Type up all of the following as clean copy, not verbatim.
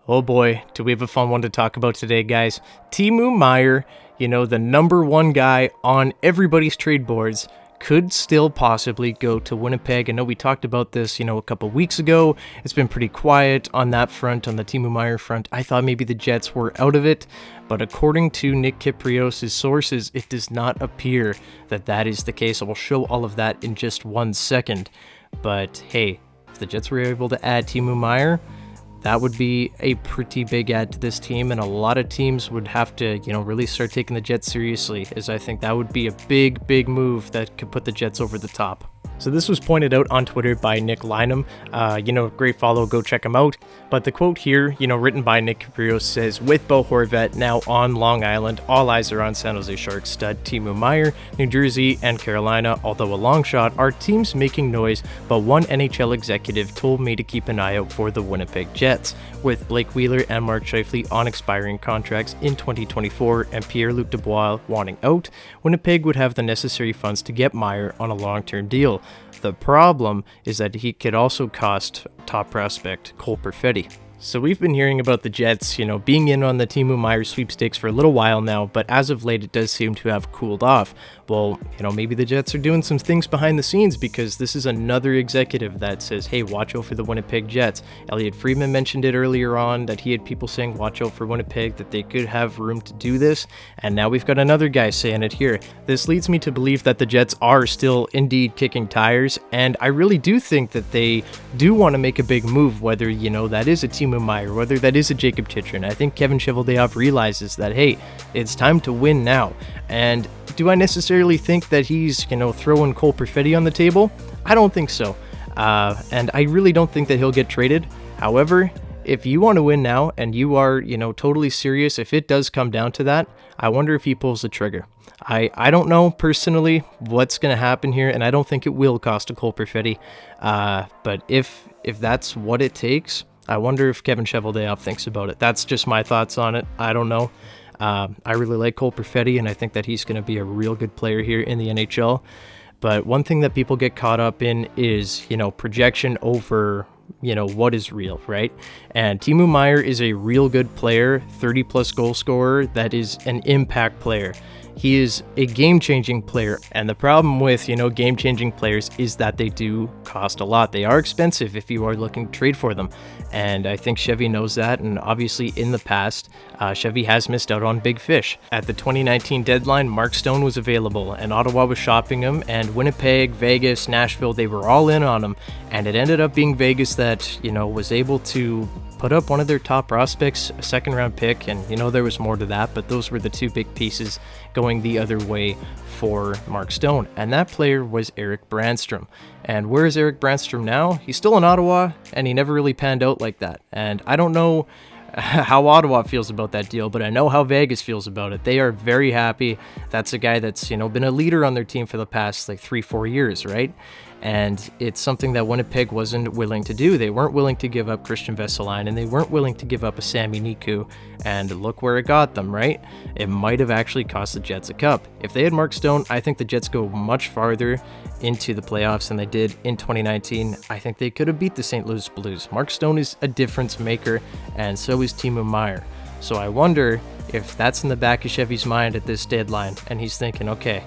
Oh boy, do we have a fun one to talk about today, guys. Timo Meier, the number one guy on everybody's trade boards, could still possibly go to Winnipeg. I know we talked about this, a couple weeks ago. It's been pretty quiet on that front, on the Timo Meier front. I thought maybe the Jets were out of it, but according to Nick Kypreos' sources, it does not appear that that is the case. I will show all of that in just 1 second. But hey, if the Jets were able to add Timo Meier, that would be a pretty big add to this team, and a lot of teams would have to, really start taking the Jets seriously, as I think that would be a big move that could put the Jets over the top. So this was pointed out on Twitter by Nick Lynham. Great follow, go check him out. But the quote here, written by Nick Kypreos says, with Bo Horvat now on Long Island, all eyes are on San Jose Sharks stud Timo Meier, New Jersey, and Carolina. Although a long shot, our team's making noise, but one NHL executive told me to keep an eye out for the Winnipeg Jets. With Blake Wheeler and Mark Scheifele on expiring contracts in 2024 and Pierre-Luc Dubois wanting out, Winnipeg would have the necessary funds to get Meier on a long-term deal. The problem is that he could also cost top prospect Cole Perfetti. So we've been hearing about the Jets, being in on the Timo Meier sweepstakes for a little while now, but as of late it does seem to have cooled off. Well, maybe the Jets are doing some things behind the scenes, because this is another executive that says, hey, watch out for the Winnipeg Jets. Elliot Friedman mentioned it earlier on, that he had people saying watch out for Winnipeg, that they could have room to do this, and now we've got another guy saying it here. This leads me to believe that the Jets are still indeed kicking tires, and I really do think that they do want to make a big move, whether, that is a Timo Meier, whether that is a Jacob Chychrun. I think Kevin Cheveldayoff realizes that, hey, it's time to win now. And do I necessarily think that he's, throwing Cole Perfetti on the table? I don't think so. And I really don't think that he'll get traded. However, if you want to win now and you are, totally serious, if it does come down to that, I wonder if he pulls the trigger. I don't know personally what's going to happen here, and I don't think it will cost a Cole Perfetti. But if that's what it takes, I wonder if Kevin Cheveldayoff thinks about it. That's just my thoughts on it. I don't know. I really like Cole Perfetti, and I think that he's going to be a real good player here in the NHL. But one thing that people get caught up in is, projection over, what is real, right? And Timo Meier is a real good player, 30-plus goal scorer that is an impact player. He is a game-changing player, and the problem with, game-changing players is that they do cost a lot. They are expensive if you are looking to trade for them, and I think Chevy knows that, and obviously in the past, Chevy has missed out on big fish. At the 2019 deadline, Mark Stone was available, and Ottawa was shopping him, and Winnipeg, Vegas, Nashville, they were all in on him, and it ended up being Vegas that, was able to put up one of their top prospects, a second-round pick, and there was more to that, but those were the two big pieces going the other way for Mark Stone, and that player was Erik Brannstrom. And where is Erik Brannstrom now? He's still in Ottawa, and he never really panned out like that. And I don't know how Ottawa feels about that deal, but I know how Vegas feels about it. They are very happy. That's a guy that's, been a leader on their team for the past 3-4 years, right? And it's something that Winnipeg wasn't willing to do. They weren't willing to give up Christian Vesalainen, and they weren't willing to give up a Sami Niku, and look where it got them, right? It might have actually cost the Jets a cup. If they had Mark Stone, I think the Jets go much farther into the playoffs than they did in 2019. I think they could have beat the St. Louis Blues. Mark Stone is a difference maker, and so is Timo Meier. So I wonder if that's in the back of Chevy's mind at this deadline, and he's thinking, okay,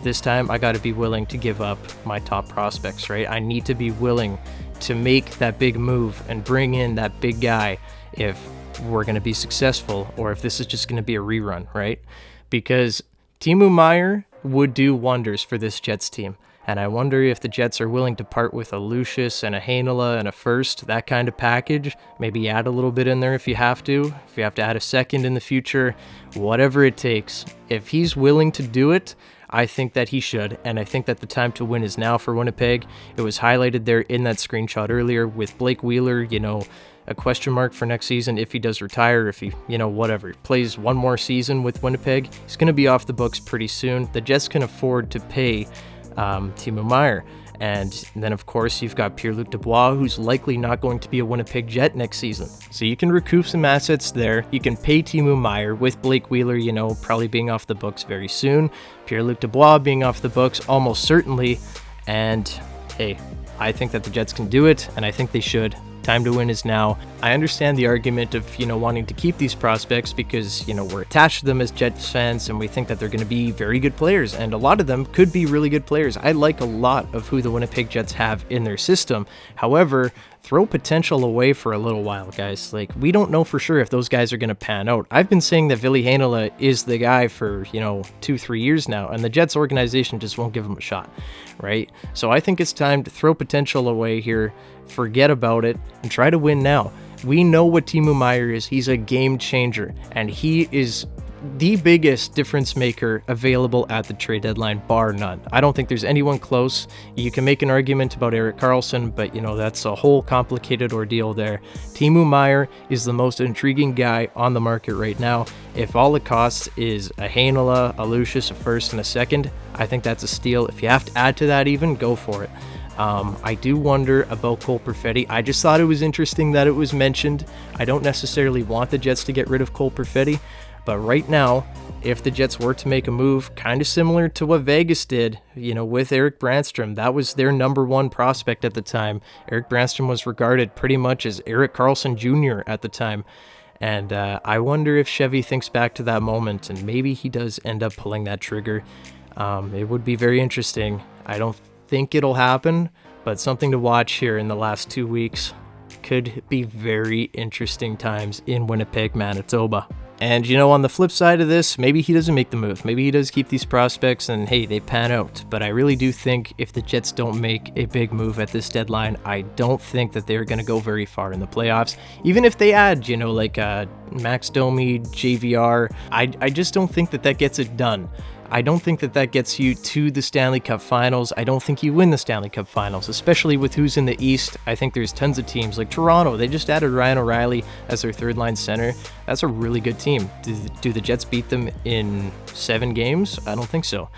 this time I got to be willing to give up my top prospects, right? I need to be willing to make that big move and bring in that big guy if we're going to be successful, or if this is just going to be a rerun, right? Because Timo Meier would do wonders for this Jets team. And I wonder if the Jets are willing to part with a Lucius and a Heinola and a first, that kind of package. Maybe add a little bit in there if you have to. If you have to add a second in the future, whatever it takes. If he's willing to do it, I think that he should, and I think that the time to win is now for Winnipeg. It was highlighted there in that screenshot earlier with Blake Wheeler, a question mark for next season if he does retire, if he, whatever, plays one more season with Winnipeg. He's going to be off the books pretty soon. The Jets can afford to pay Timo Meier. And then, of course, you've got Pierre-Luc Dubois, who's likely not going to be a Winnipeg Jet next season. So you can recoup some assets there. You can pay Timo Meier with Blake Wheeler, probably being off the books very soon. Pierre-Luc Dubois being off the books almost certainly. And, hey, I think that the Jets can do it, and I think they should. Time to win is now. I understand the argument of, wanting to keep these prospects because, we're attached to them as Jets fans and we think that they're going to be very good players, and a lot of them could be really good players. I like a lot of who the Winnipeg Jets have in their system. However, throw potential away for a little while, guys. Like, we don't know for sure if those guys are going to pan out. I've been saying that Ville Heinola is the guy for, 2-3 years now, and the Jets organization just won't give him a shot, right? So I think it's time to throw potential away here, forget about it, and try to win now. We know what Timo Meier is. He's a game changer, and he is the biggest difference maker available at the trade deadline, bar none. I don't think there's anyone close. You can make an argument about Erik Karlsson, but that's a whole complicated ordeal there. Timo Meier is the most intriguing guy on the market right now. If all it costs is a Heinola, a Lucius, a first, and a second, I think that's a steal. If you have to add to that even, go for it. I do wonder about Cole Perfetti. I just thought it was interesting that it was mentioned. I don't necessarily want the Jets to get rid of Cole Perfetti, but right now, if the Jets were to make a move kind of similar to what Vegas did, with Erik Brannstrom, that was their number one prospect at the time. Erik Brannstrom was regarded pretty much as Erik Karlsson Jr. at the time. And I wonder if Chevy thinks back to that moment and maybe he does end up pulling that trigger. It would be very interesting. I don't think it'll happen, but something to watch here in the last 2 weeks. Could be very interesting times in Winnipeg, Manitoba. And on the flip side of this, maybe he doesn't make the move. Maybe he does keep these prospects and hey, they pan out. But I really do think if the Jets don't make a big move at this deadline, I don't think that they're going to go very far in the playoffs. Even if they add, Max Domi, JVR, I just don't think that gets it done. I don't think that gets you to the Stanley Cup Finals. I don't think you win the Stanley Cup Finals, especially with who's in the East. I think there's tons of teams like Toronto. They just added Ryan O'Reilly as their third-line center. That's a really good team. Do the Jets beat them in 7 games? I don't think so.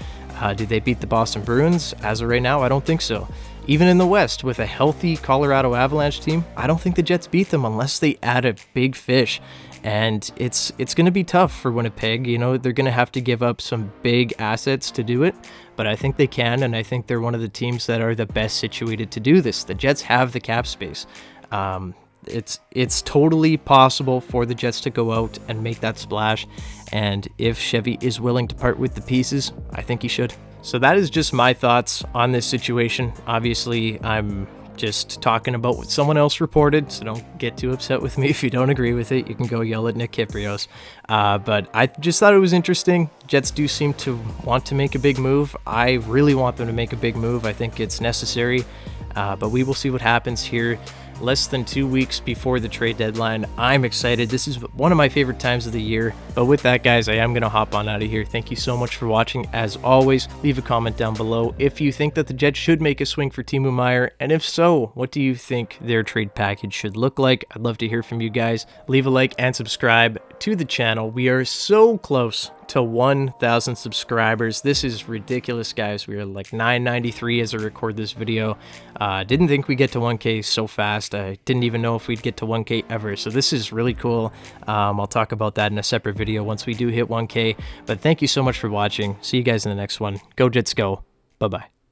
Did they beat the Boston Bruins? As of right now, I don't think so. Even in the West, with a healthy Colorado Avalanche team, I don't think the Jets beat them unless they add a big fish. And it's going to be tough for Winnipeg. They're going to have to give up some big assets to do it, but I think they can, and I think they're one of the teams that are the best situated to do this. The Jets have the cap space. It's totally possible for the Jets to go out and make that splash, and if Chevy is willing to part with the pieces, I think he should. So that is just my thoughts on this situation. Obviously, I'm just talking about what someone else reported, so don't get too upset with me if you don't agree with it. You can go yell at Nick Kyprios. But I just thought it was interesting. Jets do seem to want to make a big move. I really want them to make a big move. I think it's necessary, but we will see what happens here. Less than 2 weeks before the trade deadline. I'm excited. This is one of my favorite times of the year. But with that, guys, I am going to hop on out of here. Thank you so much for watching. As always, leave a comment down below if you think that the Jets should make a swing for Timo Meier. And if so, what do you think their trade package should look like? I'd love to hear from you guys. Leave a like and subscribe to the channel. We are so close to 1,000 subscribers. This is ridiculous, guys. We are like 993 as I record this video. Didn't think we'd get to 1K so fast. I didn't even know if we'd get to 1K ever. So this is really cool. I'll talk about that in a separate video once we do hit 1K. But thank you so much for watching. See you guys in the next one. Go Jets go. Bye-bye.